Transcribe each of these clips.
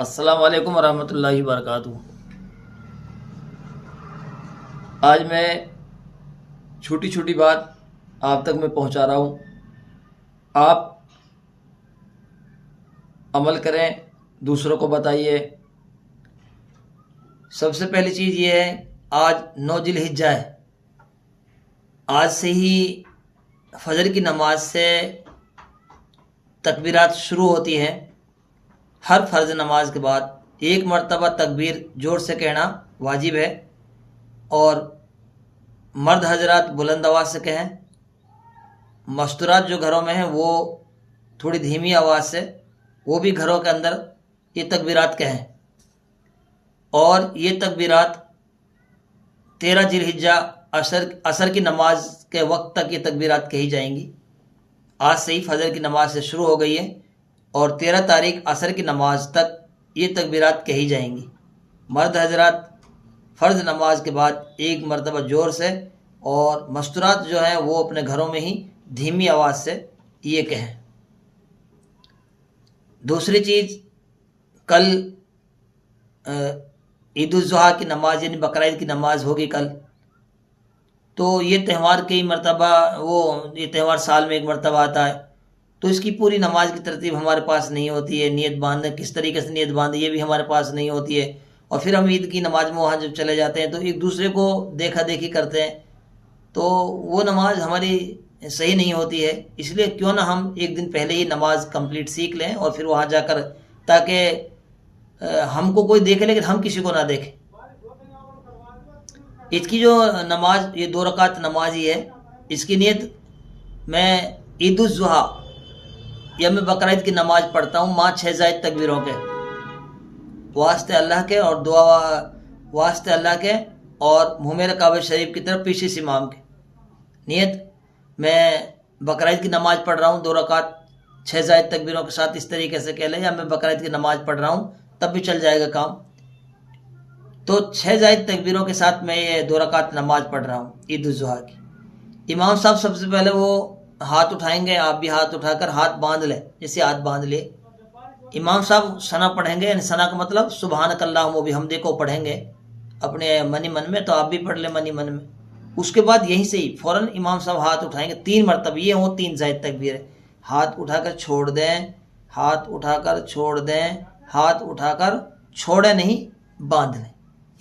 अस्सलाम वालेकुम वरहमतुल्लाहि वबरकातुहू। आज मैं छोटी छोटी बात आप तक मैं पहुंचा रहा हूं। आप अमल करें, दूसरों को बताइए। सबसे पहली चीज़ ये है, आज 9 जिलहिज्जा है। आज से ही फजर की नमाज से तकबीरात शुरू होती हैं। हर फर्ज नमाज के बाद एक मरतबा तकबीर ज़ोर से कहना वाजिब है और मर्द हजरात बुलंद आवाज़ से कहें। मस्तूरात जो घरों में हैं वो थोड़ी धीमी आवाज़ से, वो भी घरों के अंदर ये तकबीरात कहें। और ये तकबीरात 13 जिलहिज्जा असर की नमाज के वक्त तक ये तकबीरात कही जाएंगी। आज से ही फजर की नमाज से शुरू हो गई है और 13 तारीख असर की नमाज तक ये तकबीरात कही जाएंगी। मर्द हजरात फ़र्ज़ नमाज के बाद एक मरतबा ज़ोर से, और मस्तूरात जो हैं वो अपने घरों में ही धीमी आवाज़ से ये कहें। दूसरी चीज़, कल ईद उल ज़ुहा की नमाज यानी बकरा ईद की नमाज होगी कल। तो ये त्यौहार कई मरतबा ये त्यौहार साल में एक मरतबा आता है, तो इसकी पूरी नमाज की तरतीब हमारे पास नहीं होती है। नियत बांधने, किस तरीके से नियत बांधे, ये भी हमारे पास नहीं होती है। और फिर हम ईद की नमाज में वहाँ जब चले जाते हैं तो एक दूसरे को देखा देखी करते हैं, तो वो नमाज हमारी सही नहीं होती है। इसलिए क्यों ना हम एक दिन पहले ही नमाज कंप्लीट सीख लें और फिर वहाँ जाकर, ताकि हमको कोई देखे लेकिन हम किसी को ना देखें। इसकी जो नमाज, ये 2 रकात नमाज ही है, इसकी नियत मैं ईद उल ज़ुहा या मैं बकरा ईद की नमाज पढ़ता हूँ माँ 6 ज़ायद तकबीरों के वास्ते अल्लाह के, और दुआ वास्ते अल्लाह के, और मुँह मेरे काबा शरीफ की तरफ पीछे से इमाम के। नियत मैं बकरा ईद की नमाज पढ़ रहा हूँ 2 रकात 6 ज़ायद तकबीरों के साथ, इस तरीके से कह लें, या मैं बकरा ईद की नमाज पढ़ रहा हूँ, तब भी चल जाएगा काम। तो 6 ज़ायद तकबीरों के साथ मैं ये 2 रकात नमाज पढ़ रहा हूँ ईद उल ज़ुहा की। इमाम साहब सबसे पहले वो हाथ उठाएंगे, आप भी हाथ उठाकर हाथ बांध लें, जैसे हाथ बांध लिए। इमाम साहब सना पढ़ेंगे, यानी सना का मतलब सुबहानक अल्लाहुम्मा बिहम्दिक को पढ़ेंगे अपने मनी मन में, तो आप भी पढ़ लें मनी मन में। उसके बाद यहीं से ही फ़ौरन इमाम साहब हाथ उठाएंगे 3 मरतबा, ये वो 3 ज़ायद तकबीर है। हाथ उठाकर छोड़ दें, हाथ उठाकर छोड़ दें, हाथ उठाकर छोड़े नहीं, बांध लें,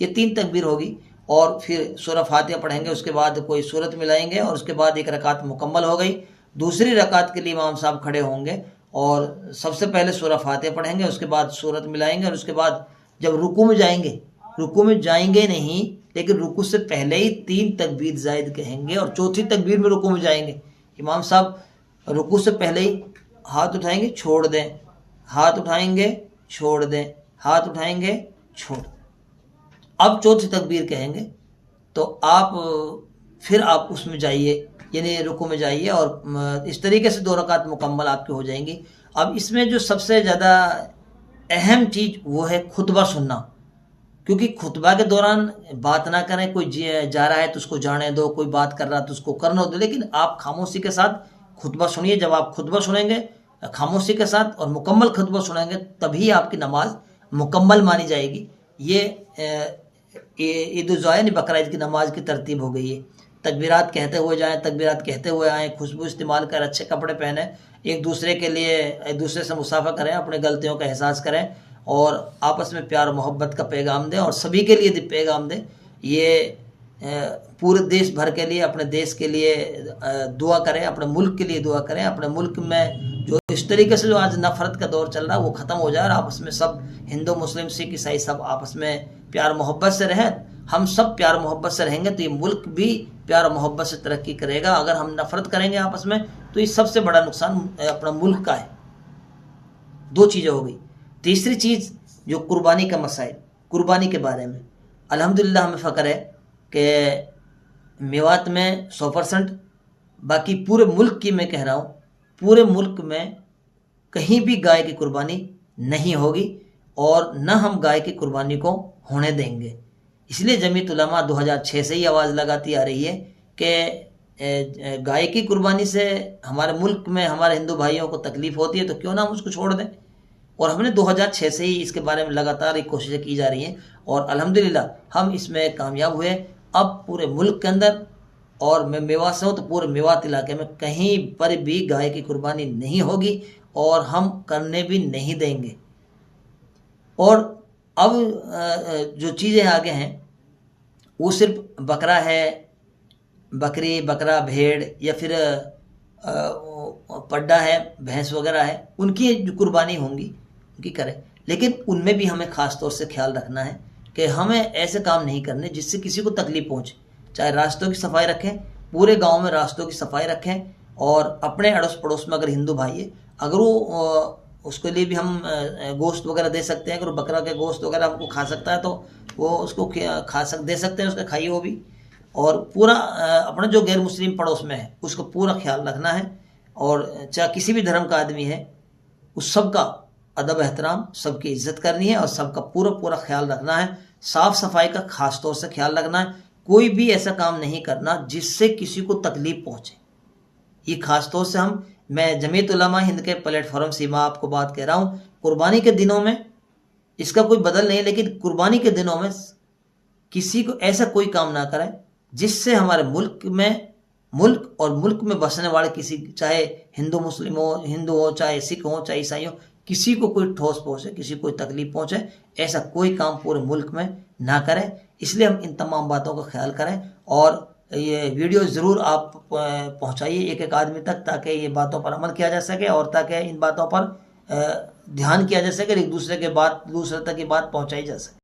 ये 3 तकबीर होगी। और फिर सूरह फातिहा पढ़ेंगे, उसके बाद कोई सूरत मिलाएंगे, और उसके बाद एक रकात मुकम्मल हो गई। दूसरी रकात के लिए इमाम साहब खड़े होंगे और सबसे पहले सूरह फातिहा पढ़ेंगे, उसके बाद सूरत मिलाएंगे, और उसके बाद जब रुकू में जाएंगे, रुकू में जाएंगे नहीं, लेकिन रुकू से पहले ही 3 तकबीर ज़ायद कहेंगे, और चौथी तकबीर में रुकू में जाएंगे। इमाम साहब रुकू से पहले ही हाथ उठाएंगे, छोड़ दें, हाथ उठाएंगे, छोड़ दें, हाथ उठाएंगे, छोड़। अब चौथी तकबीर कहेंगे, तो फिर आप उसमें जाइए, यानी रुकू में जाइए, और इस तरीके से 2 रकात मुकम्मल आपकी हो जाएंगी। अब इसमें जो सबसे ज़्यादा अहम चीज़ वो है खुतबा सुनना, क्योंकि खुतबा के दौरान बात ना करें। कोई जा रहा है तो उसको जाने दो, कोई बात कर रहा है तो उसको करने दो, लेकिन आप खामोशी के साथ खुतबा सुनिए। जब आप खुतबा सुनेंगे खामोशी के साथ और मुकम्मल खुतबा सुनेंगे, तभी आपकी नमाज मुकम्मल मानी जाएगी। ये ईद उल ज़ुहा यानी बकरा ईद की नमाज की तरतीब हो गई है। तकबीरात कहते हुए जाएं, तकबीरात कहते हुए आएँ, खुशबू इस्तेमाल कर, अच्छे कपड़े पहने, एक दूसरे से मुसाफा करें, अपने गलतियों का एहसास करें, और आपस में प्यार मोहब्बत का पैगाम दें, और सभी के लिए पैगाम दें। ये पूरे देश भर के लिए, अपने देश के लिए दुआ करें, अपने मुल्क के लिए दुआ करें। अपने मुल्क में जो इस तरीके से जो आज नफ़रत का दौर चल रहा है वो ख़त्म हो जाए, और आपस में सब हिंदू मुस्लिम सिख ईसाई सब आपस में प्यार मोहब्बत से रहें। हम सब प्यार मोहब्बत से रहेंगे तो ये मुल्क भी प्यार मोहब्बत से तरक्की करेगा। अगर हम नफ़रत करेंगे आपस में, तो ये सबसे बड़ा नुकसान अपना मुल्क का है। 2 चीज़ें हो गई। तीसरी चीज़ जो कुर्बानी का मसाइल, कुर्बानी के बारे में अल्हम्दुलिल्लाह हमें फ़ख्र है कि मेवात में 100%, बाकी पूरे मुल्क की मैं कह रहा हूँ, पूरे मुल्क में कहीं भी गाय की कुर्बानी नहीं होगी, और न हम गाय की कुर्बानी को होने देंगे। इसलिए जमीयत उलमा 2006 से ही आवाज़ लगाती आ रही है कि गाय की कुर्बानी से हमारे मुल्क में हमारे हिंदू भाइयों को तकलीफ़ होती है, तो क्यों ना हम उसको छोड़ दें। और हमने 2006 से ही इसके बारे में लगातार ये कोशिशें की जा रही हैं और अल्हम्दुलिल्लाह हम इसमें कामयाब हुए। अब पूरे मुल्क के अंदर, और मैं मेवात से हूँ तो पूरे मेवात इलाके में कहीं पर भी गाय की कुर्बानी नहीं होगी और हम करने भी नहीं देंगे। और अब जो चीज़ें आगे हैं वो सिर्फ बकरा है, बकरी, बकरा, भेड़ या फिर पड्डा है, भैंस वगैरह है, उनकी जो कुर्बानी होंगी उनकी करें, लेकिन उनमें भी हमें ख़ास तौर से ख्याल रखना है कि हमें ऐसे काम नहीं करने जिससे किसी को तकलीफ पहुँचे। चाहे रास्तों की सफाई रखें, पूरे गांव में रास्तों की सफाई रखें, और अपने अड़ोस पड़ोस में अगर हिंदू भाई है, अगर वो उसके लिए भी हम गोश्त वगैरह दे सकते हैं। अगर बकरा के गोश्त वगैरह हमको खा सकता है तो वो उसको दे सकते हैं, उसका खाइए वो भी। और पूरा अपना जो गैर मुस्लिम पड़ोस में है उसको पूरा ख्याल रखना है, और चाहे किसी भी धर्म का आदमी है उस सब का अदब एहतराम, सबकी इज्जत करनी है और सबका पूरा पूरा ख्याल रखना है। साफ सफाई का खास तौर से ख्याल रखना है, कोई भी ऐसा काम नहीं करना जिससे किसी को तकलीफ पहुंचे। ये खास तौर से मैं जमीयत उलमा हिंद के प्लेटफॉर्म से मैं आपको बात कह रहा हूँ। कुर्बानी के दिनों में इसका कोई बदल नहीं, लेकिन कुर्बानी के दिनों में किसी को ऐसा कोई काम ना करें जिससे हमारे मुल्क और मुल्क में बसने वाले किसी, चाहे हिंदू मुस्लिम हो, हिंदू हो, चाहे सिख हो, चाहे ईसाई हो, किसी को कोई ठोस पहुंचे, किसी को कोई तकलीफ पहुंचे, ऐसा कोई काम पूरे मुल्क में ना करें। इसलिए हम इन तमाम बातों का ख्याल करें और ये वीडियो ज़रूर आप पहुंचाइए एक एक आदमी तक, ताकि ये बातों पर अमल किया जा सके और ताकि इन बातों पर ध्यान किया जा सके, एक दूसरे तक ये बात पहुंचाई जा सके।